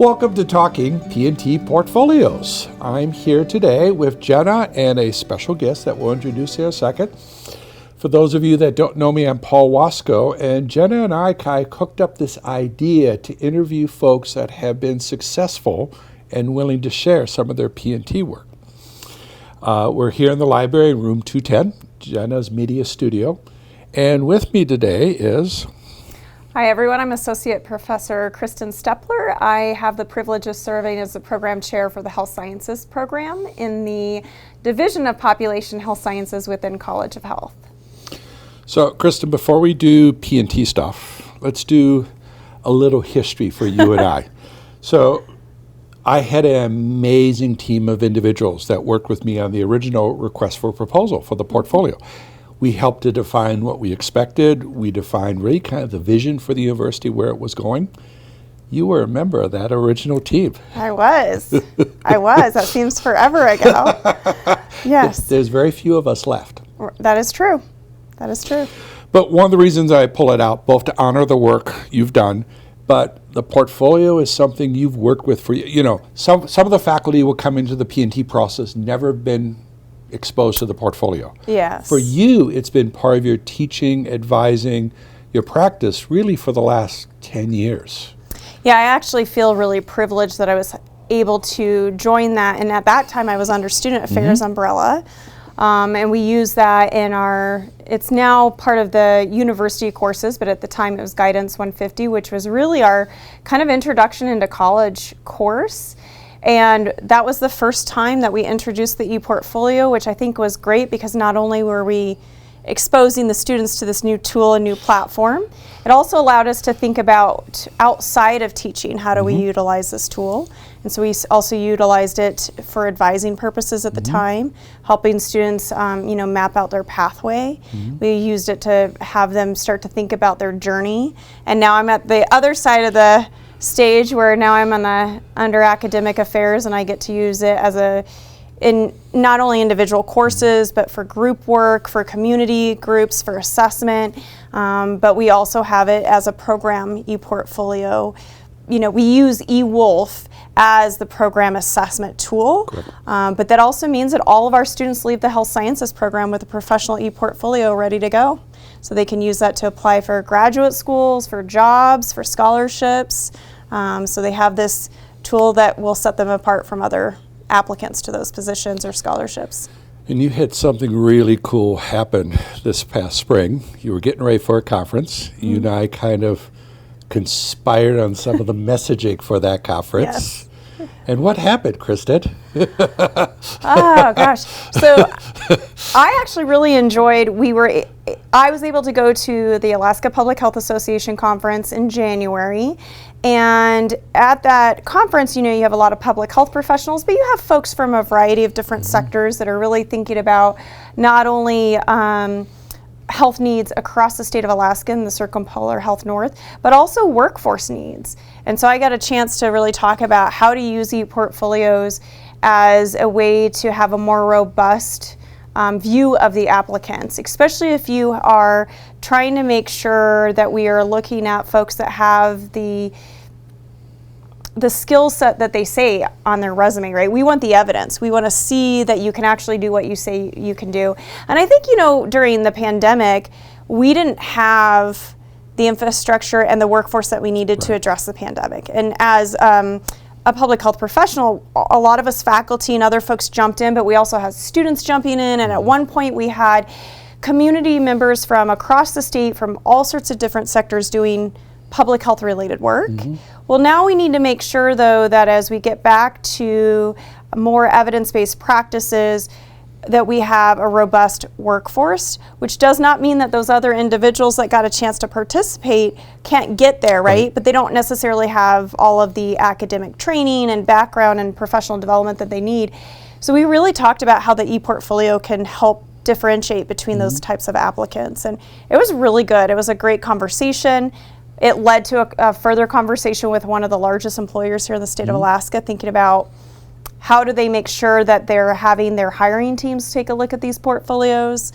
Welcome to Talking P&T Portfolios. I'm here today with Jenna and a special guest that we'll introduce here in a second. For those of you that don't know me, I'm Paul Wasco, and Jenna and I cooked up this idea to interview folks that have been successful and willing to share some of their P&T work. We're here in the library in room 210, Jenna's media studio, and with me today is... Hi everyone, I'm Associate Professor Kristin Stoepler. I have the privilege of serving as the program chair for the Health Sciences program in the Division of Population Health Sciences within College of Health. So Kristin, before we do P&T stuff, let's do a little history for you and I. So I had an amazing team of individuals that worked with me on the original request for proposal for the portfolio. We helped to define what we expected. We defined really kind of the vision for the university, where it was going. You were a member of that original team. I was. That seems forever ago. Yes. There's very few of us left. That is true. But one of the reasons I pull it out, both to honor the work you've done, but the portfolio is something you've worked with for, some of the faculty will come into the P&T process, never been exposed to the portfolio. Yes. For you, it's been part of your teaching, advising, your practice really for the last 10 years. Yeah, I actually feel really privileged that I was able to join that. And at that time, I was under Student Affairs umbrella. And we use that in it's now part of the university courses, but at the time it was Guidance 150, which was really our kind of introduction into college course. And that was the first time that we introduced the ePortfolio, which I think was great because not only were we exposing the students to this new tool and new platform, it also allowed us to think about outside of teaching, how do we utilize this tool? And so we also utilized it for advising purposes at the time, helping students map out their pathway. We used it to have them start to think about their journey. And now I'm at the other side of the stage where now I'm under academic affairs, and I get to use it in not only individual courses, but for group work, for community groups, for assessment. But we also have it as a program ePortfolio. We use eWolf as the program assessment tool, but that also means that all of our students leave the health sciences program with a professional ePortfolio ready to go. So they can use that to apply for graduate schools, for jobs, for scholarships. So they have this tool that will set them apart from other applicants to those positions or scholarships. And you had something really cool happen this past spring. You were getting ready for a conference. You and I kind of conspired on some of the messaging for that conference. Yes. And what happened, Kristin? Oh gosh. So I actually really enjoyed, I was able to go to the Alaska Public Health Association conference in January. And at that conference, you have a lot of public health professionals, but you have folks from a variety of different sectors that are really thinking about not only health needs across the state of Alaska and the circumpolar health north, but also workforce needs. And so I got a chance to really talk about how to use ePortfolios as a way to have a more robust view of the applicants, especially if you are trying to make sure that we are looking at folks that have the skill set that they say on their resume, right? We want the evidence. We want to see that you can actually do what you say you can do. And I think, during the pandemic, we didn't have the infrastructure and the workforce that we needed to address the pandemic. And as a public health professional, a lot of us faculty and other folks jumped in, but we also had students jumping in. And at one point we had community members from across the state from all sorts of different sectors doing public health related work. Well, now we need to make sure though that as we get back to more evidence-based practices, that we have a robust workforce, which does not mean that those other individuals that got a chance to participate can't get there, right? But they don't necessarily have all of the academic training and background and professional development that they need. So we really talked about how the ePortfolio can help differentiate between those types of applicants. And it was really good. It was a great conversation. It led to a further conversation with one of the largest employers here in the state of Alaska, thinking about how do they make sure that they're having their hiring teams take a look at these portfolios?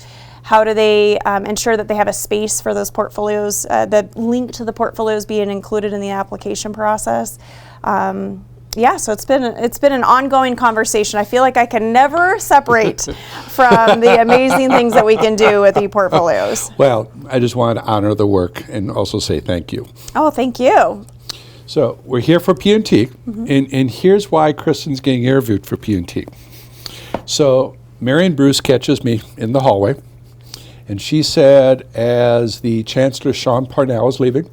How do they ensure that they have a space for those portfolios, the link to the portfolios being included in the application process? Yeah, so it's been an ongoing conversation. I feel like I can never separate from the amazing things that we can do with ePortfolios. Well, I just wanted to honor the work and also say thank you. Oh, thank you. So we're here for P&T, and here's why Kristin's getting interviewed for P&T. So Marion Bruce catches me in the hallway, and she said, as the Chancellor Sean Parnell was leaving,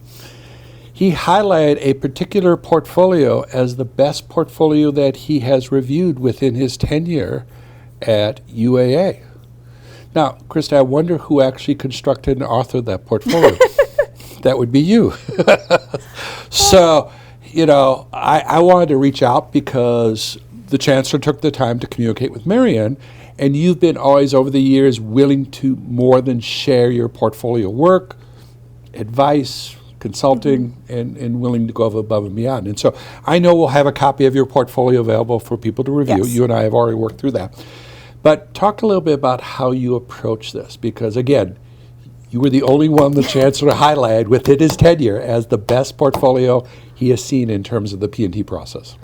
he highlighted a particular portfolio as the best portfolio that he has reviewed within his tenure at UAA. Now, Krista, I wonder who actually constructed and authored that portfolio. That would be you. So, I wanted to reach out because the Chancellor took the time to communicate with Marion, and you've been always over the years willing to more than share your portfolio work, advice, consulting, and willing to go above and beyond. And so I know we'll have a copy of your portfolio available for people to review. Yes. You and I have already worked through that. But talk a little bit about how you approach this, because again, you were the only one the Chancellor highlighted within his tenure as the best portfolio he has seen in terms of the P&T process.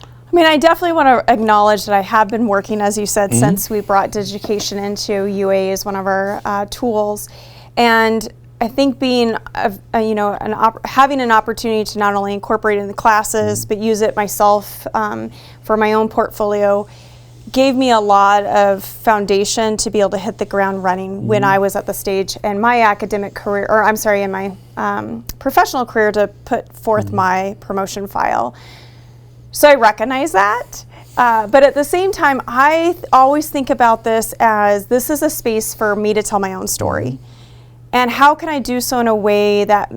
I mean, I definitely want to acknowledge that I have been working, as you said, since we brought Digication into UA as one of our tools. And I think being, having an opportunity to not only incorporate it in the classes, but use it myself for my own portfolio, gave me a lot of foundation to be able to hit the ground running when I was at the stage in my academic career, in my professional career, to put forth my promotion file. So I recognize that. But at the same time, I always think about this as this is a space for me to tell my own story. And how can I do so in a way that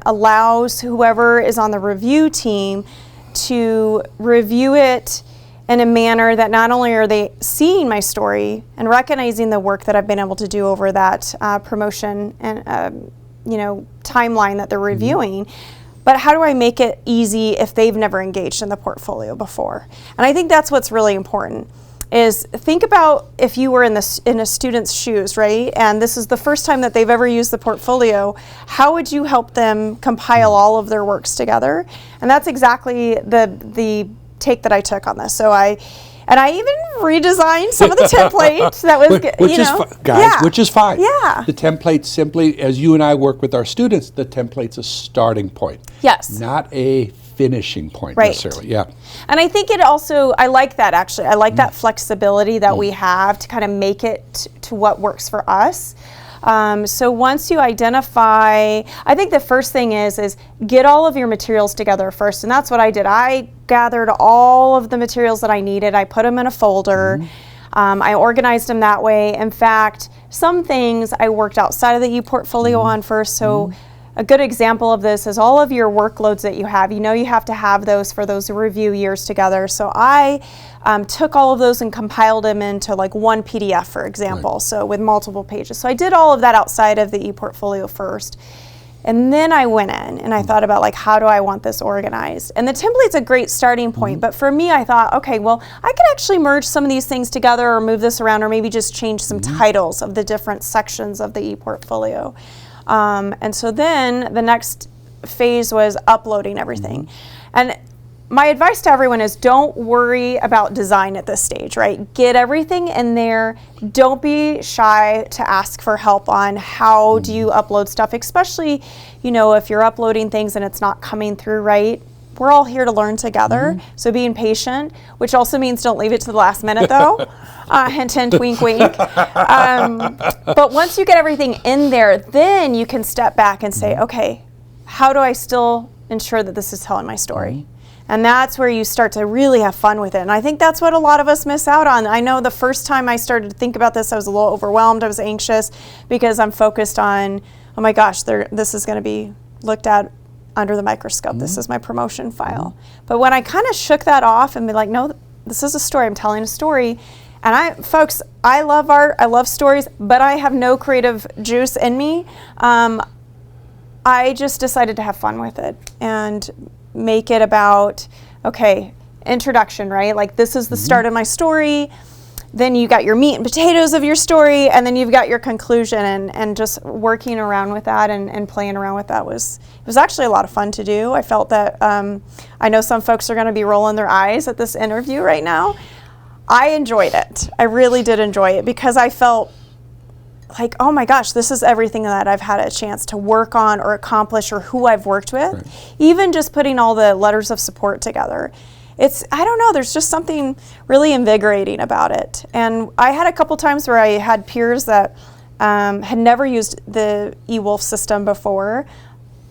allows whoever is on the review team to review it in a manner that not only are they seeing my story and recognizing the work that I've been able to do over that promotion and timeline that they're reviewing, but how do I make it easy if they've never engaged in the portfolio before? And I think that's what's really important. Is think about if you were in a student's shoes, right? And this is the first time that they've ever used the portfolio. How would you help them compile all of their works together? And that's exactly the take that I took on this. So I even redesigned some of the template that was, which is fine. Yeah. The template simply, as you and I work with our students, the template's a starting point. Yes. Not a finishing point necessarily. Yeah. And I think it also, I like that actually. I like that flexibility that we have to kind of make it to what works for us. So once you identify, I think the first thing is get all of your materials together first. And that's what I did. I gathered all of the materials that I needed. I put them in a folder. I organized them that way. In fact, some things I worked outside of the ePortfolio on first. So a good example of this is all of your workloads that you have. You have to have those for those review years together. So I took all of those and compiled them into like one PDF, for example, so with multiple pages. So I did all of that outside of the ePortfolio first. And then I went in and I thought about like, how do I want this organized? And the template's a great starting point, but for me, I thought, okay, well, I could actually merge some of these things together or move this around or maybe just change some titles of the different sections of the ePortfolio. And so then the next phase was uploading everything. And my advice to everyone is don't worry about design at this stage, right? Get everything in there. Don't be shy to ask for help on how do you upload stuff, especially, if you're uploading things and it's not coming through right. We're all here to learn together. So being patient, which also means don't leave it to the last minute though. Hint, hint, wink, wink. But once you get everything in there, then you can step back and say, okay, how do I still ensure that this is telling my story? And that's where you start to really have fun with it. And I think that's what a lot of us miss out on. I know the first time I started to think about this, I was a little overwhelmed. I was anxious because I'm focused on, oh my gosh, this is going to be looked at under the microscope. This is my promotion file. But when I kind of shook that off and be like, no, this is a story. I'm telling a story. And I love art. I love stories, but I have no creative juice in me. I just decided to have fun with it and make it about, okay, introduction, right? Like this is the start of my story. then you got your meat and potatoes of your story, and then you've got your conclusion, and just working around with that and playing around with that was actually a lot of fun to do. I felt that I know some folks are going to be rolling their eyes at this interview right now. I enjoyed it. I really did enjoy it because I felt like, oh my gosh, this is everything that I've had a chance to work on or accomplish, or who I've worked with. Right. Even just putting all the letters of support together. I don't know, there's just something really invigorating about it. And I had a couple times where I had peers that had never used the eWolf system before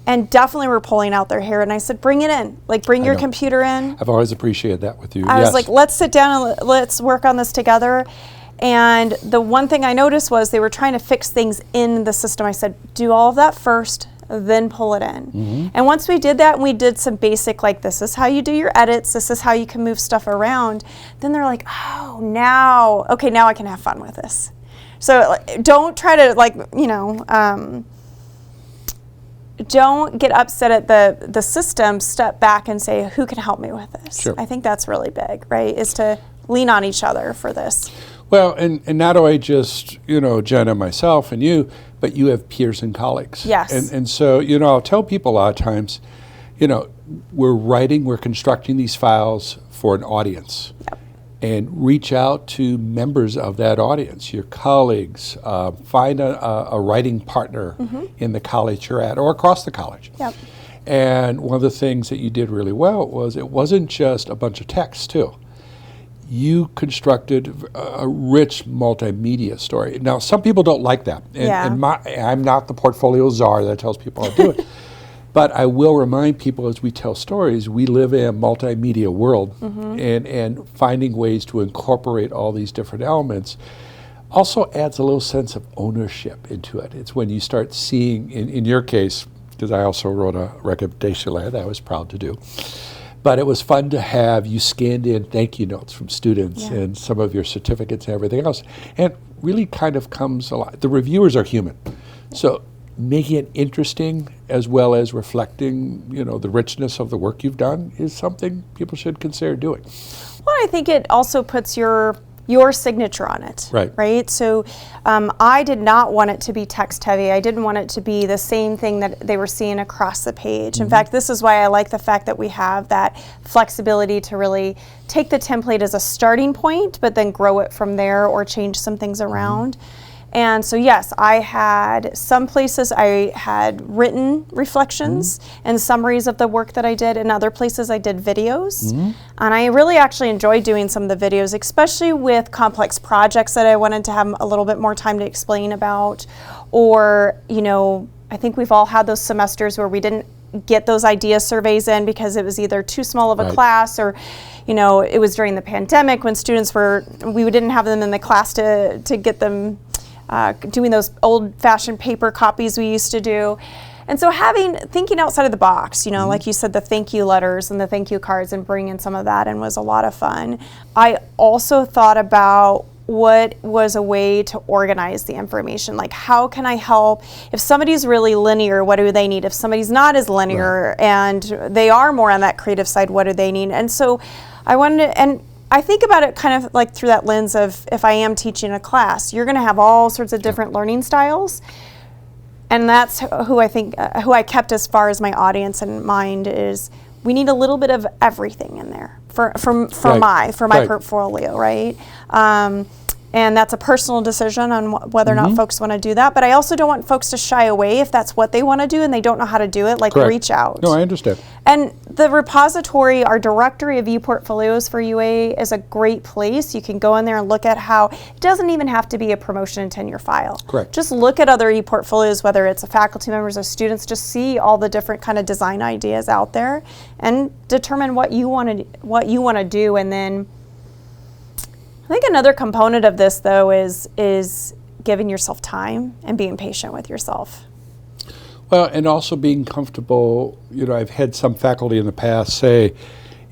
and definitely were pulling out their hair. And I said, bring it in, like bring your computer in. I've always appreciated that with you. I was like, let's sit down and let's work on this together. And the one thing I noticed was they were trying to fix things in the system. I said, do all of that first, then pull it in. Mm-hmm. And once we did that, and we did some basic, like, this is how you do your edits, this is how you can move stuff around, then they're like, oh, now I can have fun with this. So don't try to, like, don't get upset at the system. Step back and say, who can help me with this? Sure. I think that's really big, right, is to lean on each other for this. Well, and not only just, Jenna, myself, and you, but you have peers and colleagues. Yes. And so, I'll tell people a lot of times, we're constructing these files for an audience. Yep. And reach out to members of that audience, your colleagues, find a writing partner in the college you're at or across the college. Yep. And one of the things that you did really well was it wasn't just a bunch of text, too. You constructed a rich multimedia story. Now, some people don't like that. And I'm not the portfolio czar that tells people how to do it. But I will remind people as we tell stories, we live in a multimedia world, and finding ways to incorporate all these different elements also adds a little sense of ownership into it. It's when you start seeing, in your case, because I also wrote a recommendation letter that I was proud to do, but it was fun to have you scanned in thank you notes from students and some of your certificates and everything else. And really kind of comes alive. The reviewers are human. So making it interesting as well as reflecting, the richness of the work you've done is something people should consider doing. Well, I think it also puts your signature on it. Right? So I did not want it to be text heavy. I didn't want it to be the same thing that they were seeing across the page. In fact, this is why I like the fact that we have that flexibility to really take the template as a starting point, but then grow it from there or change some things around. And so, yes, I had some places I had written reflections and summaries of the work that I did. In other places I did videos. And I really actually enjoyed doing some of the videos, especially with complex projects that I wanted to have a little bit more time to explain about. Or, I think we've all had those semesters where we didn't get those idea surveys in because it was either too small of a class or, it was during the pandemic when students we didn't have them in the class to get them doing those old-fashioned paper copies we used to do. And so thinking outside of the box, like you said, the thank you letters and the thank you cards, and bringing some of that in was a lot of fun. I also thought about what was a way to organize the information. Like, how can I help? If somebody's really linear, what do they need? If somebody's not as linear and they are more on that creative side, what do they need? And so I wanted to, and I think about it kind of like through that lens of, if I am teaching a class, you're going to have all sorts of different learning styles. And that's who I think, who I kept as far as my audience in mind is, we need a little bit of everything in there for my portfolio, right? And that's a personal decision on whether or not folks want to do that. But I also don't want folks to shy away if that's what they want to do and they don't know how to do it, like reach out. No, I understand. And the repository, our directory of ePortfolios for UA is a great place. You can go in there and look at how, it doesn't even have to be a promotion and tenure file. Correct. Just look at other ePortfolios, whether it's a faculty members or students, just see all the different kind of design ideas out there and determine what you want to do. And then I think another component of this, though, is giving yourself time and being patient with yourself. Well, and also being comfortable. I've had some faculty in the past say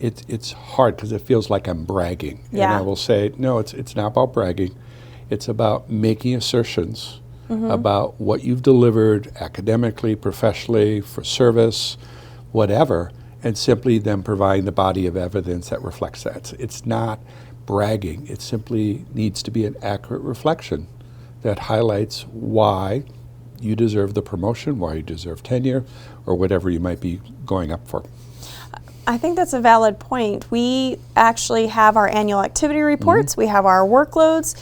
it's hard because it feels like I'm bragging. And I will say, no, it's not about bragging. It's about making assertions about what you've delivered academically, professionally, for service, whatever, and simply then providing the body of evidence that reflects that. It's not bragging. It simply needs to be an accurate reflection that highlights why you deserve the promotion, why you deserve tenure, or whatever you might be going up for. I think that's a valid point. We actually have our annual activity reports, we have our workloads,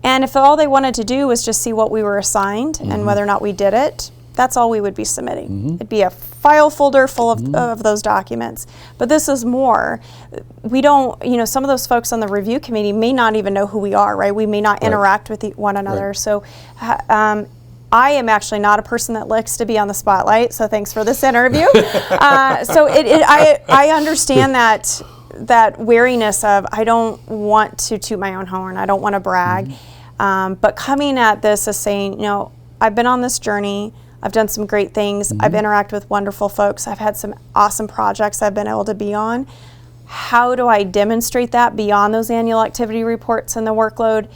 and if all they wanted to do was just see what we were assigned and whether or not we did it, that's all we would be submitting. It'd be a file folder full of those documents. But this is more. We don't, some of those folks on the review committee may not even know who we are, right? We may not interact with one another. So I am actually not a person that likes to be on the spotlight, so thanks for this interview. I understand that wariness of, I don't want to toot my own horn, I don't want to brag, but coming at this as saying, I've been on this journey, I've done some great things, I've interacted with wonderful folks, I've had some awesome projects I've been able to be on. How do I demonstrate that beyond those annual activity reports and the workload?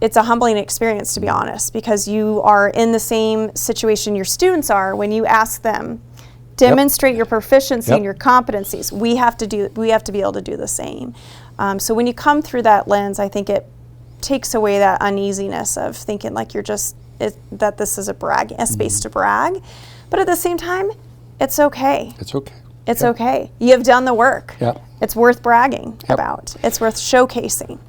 It's a humbling experience, to be honest, because you are in the same situation your students are when you ask them, demonstrate your proficiency and your competencies. We have to be able to do the same. So when you come through that lens, I think it takes away that uneasiness of thinking like you're just, that this is a space to brag. But at the same time, it's okay. It's okay. It's okay. You have done the work. Yep. It's worth bragging about. It's worth showcasing.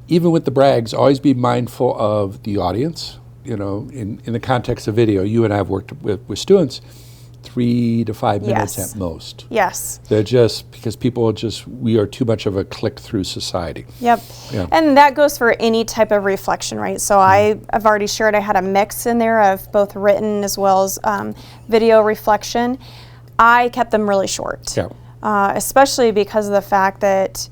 Even with the brags, always be mindful of the audience. In the context of video, you and I have worked with students 3 to 5 minutes at most. Yes. They're just, because we are too much of a click-through society. Yep. Yeah. And that goes for any type of reflection, right? So I've already shared I had a mix in there of both written as well as video reflection. I kept them really short, especially because of the fact that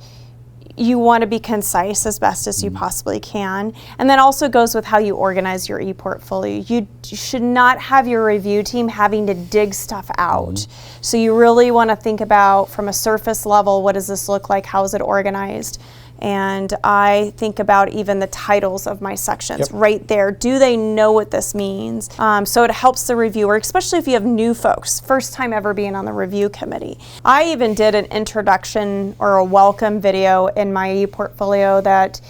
you want to be concise as best as you possibly can. And that also goes with how you organize your ePortfolio. You should not have your review team having to dig stuff out. So you really want to think about, from a surface level, what does this look like? How is it organized? And I think about even the titles of my sections right there. Do they know what this means? So it helps the reviewer, especially if you have new folks, first time ever being on the review committee. I even did an introduction or a welcome video in my ePortfolio that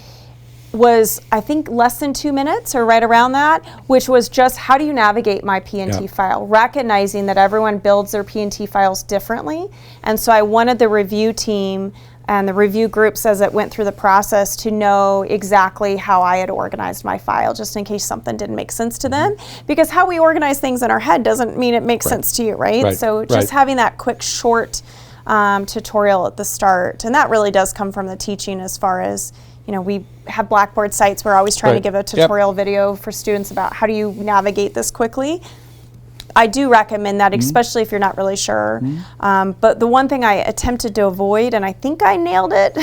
was, I think, less than 2 minutes or right around that, which was just how do you navigate my P&T file, recognizing that everyone builds their P&T files differently. And so I wanted the review team and the review groups as it went through the process to know exactly how I had organized my file, just in case something didn't make sense to them. Because how we organize things in our head doesn't mean it makes sense to you, right? So just having that quick, short tutorial at the start, and that really does come from the teaching as far as, we have Blackboard sites. We're always trying to give a tutorial video for students about how do you navigate this quickly. I do recommend that, especially if you're not really sure. But the one thing I attempted to avoid, and I think I nailed it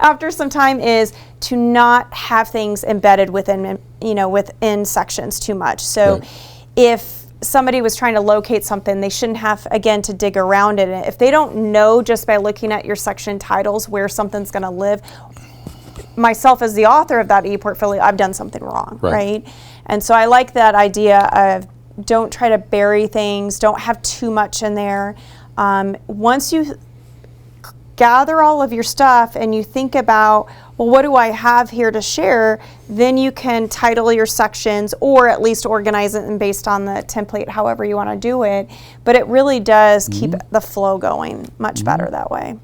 after some time, is to not have things embedded within sections too much. So if somebody was trying to locate something, they shouldn't have, again, to dig around it. If they don't know just by looking at your section titles where something's going to live, myself as the author of that ePortfolio, I've done something wrong, right? And so I like that idea of don't try to bury things, don't have too much in there. Once you gather all of your stuff and you think about, well, what do I have here to share, then you can title your sections or at least organize it and based on the template, however you want to do it. But it really does keep the flow going much better that way.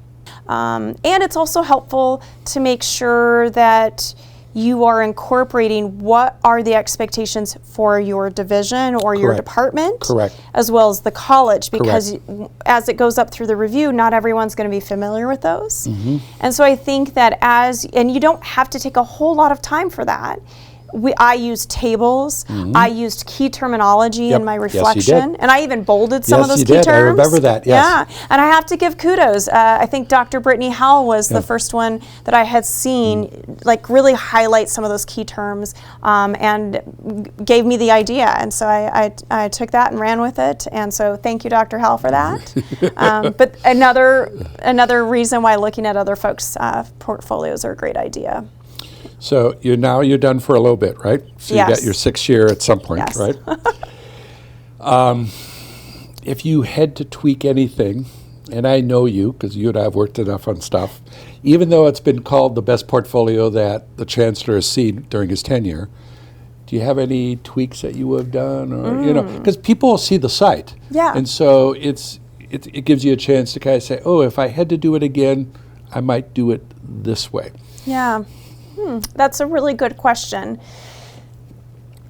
And it's also helpful to make sure that you are incorporating what are the expectations for your division or your department, as well as the college, because as it goes up through the review, not everyone's going to be familiar with those. And so I think that and you don't have to take a whole lot of time for that. I used tables. I used key terminology in my reflection, and I even bolded some of those key terms. I remember that. Yeah, and I have to give kudos. I think Dr. Brittany Howell was the first one that I had seen, like really highlight some of those key terms, and gave me the idea. And so I took that and ran with it. And so thank you, Dr. Howell, for that. But another reason why looking at other folks' portfolios are a great idea. So you're done for a little bit, right? So you got your 6th year at some point, right? If you had to tweak anything and I know you because you and I have worked enough on stuff, even though it's been called the best portfolio that the chancellor has seen during his tenure, do you have any tweaks that you would have done? Or, because people see the site. Yeah. And so it gives you a chance to kind of say, oh, if I had to do it again, I might do it this way. Yeah. That's a really good question.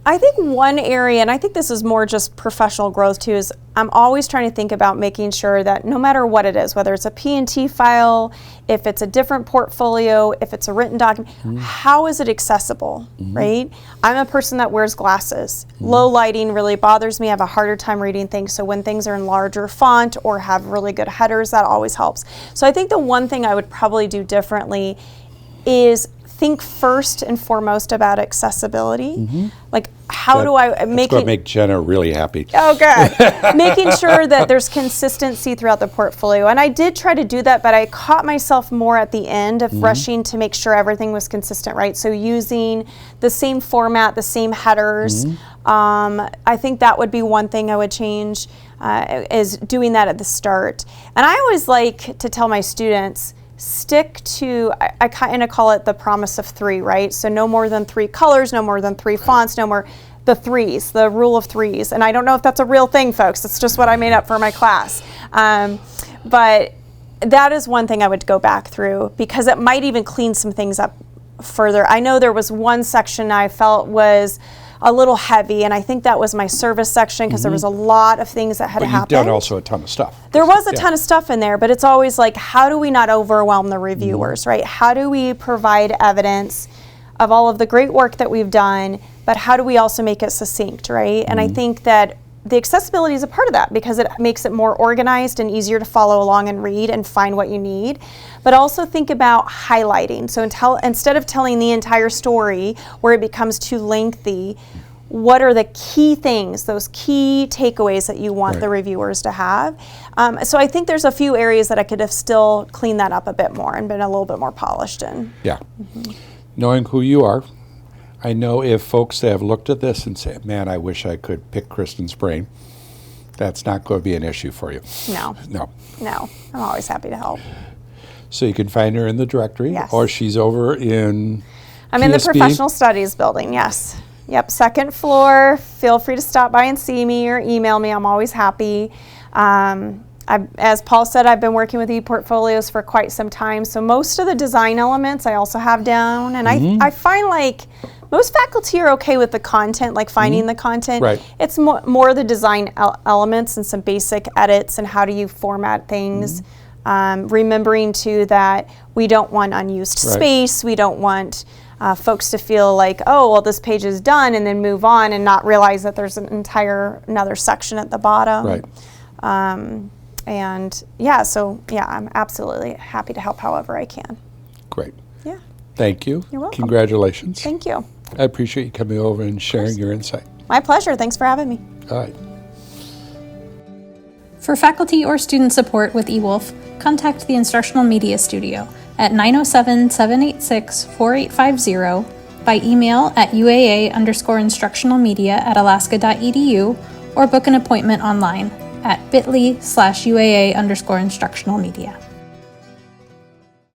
I think one area, and I think this is more just professional growth too, is I'm always trying to think about making sure that no matter what it is, whether it's a P&T file, if it's a different portfolio, if it's a written document, how is it accessible, right? I'm a person that wears glasses. Low lighting really bothers me. I have a harder time reading things. So when things are in larger font or have really good headers, that always helps. So I think the one thing I would probably do differently is think first and foremost about accessibility. Like, how do I make it? That's going to make Jenna really happy. Oh, good. Making sure that there's consistency throughout the portfolio. And I did try to do that, but I caught myself more at the end of rushing to make sure everything was consistent, right? So using the same format, the same headers. I think that would be one thing I would change, is doing that at the start. And I always like to tell my students, stick to, I kind of call it the promise of 3, right? So no more than 3 colors, no more than 3 fonts, no more, the 3s, the rule of 3s. And I don't know if that's a real thing, folks. It's just what I made up for my class. But that is one thing I would go back through, because it might even clean some things up further. I know there was one section I felt was a little heavy, and I think that was my service section, because there was a lot of things that had happened. You've done also a ton of stuff. There was a ton of stuff in there, but it's always like, how do we not overwhelm the reviewers, right? How do we provide evidence of all of the great work that we've done, but how do we also make it succinct, right? And I think that the accessibility is a part of that, because it makes it more organized and easier to follow along and read and find what you need. But also think about highlighting. So instead of telling the entire story where it becomes too lengthy, what are the key things, those key takeaways that you want the reviewers to have? So I think there's a few areas that I could have still cleaned that up a bit more and been a little bit more polished in. Yeah. Knowing who you are, I know if folks have looked at this and say, man, I wish I could pick Kristin's brain, that's not going to be an issue for you. No. No. No. I'm always happy to help. So you can find her in the directory, Yes. or she's over in I'm in the PSB. Professional Studies building, yes. Yep, 2nd floor. Feel free to stop by and see me or email me. I'm always happy. As Paul said, I've been working with ePortfolios for quite some time, so most of the design elements I also have down, and I find like most faculty are okay with the content, like finding the content. Right. It's more the design elements and some basic edits and how do you format things. Remembering too that we don't want unused space. We don't want folks to feel like, oh, well, this page is done, and then move on and not realize that there's another section at the bottom. Right. And yeah, so yeah, I'm absolutely happy to help however I can. Great. Yeah. Thank you. You're welcome. Congratulations. Thank you. I appreciate you coming over and sharing your insight. My pleasure. Thanks for having me. All right. For faculty or student support with eWolf, contact the Instructional Media Studio at 907-786-4850, by email at uaa_instructionalmedia@alaska.edu, or book an appointment online at bit.ly/uaa_instructionalmedia.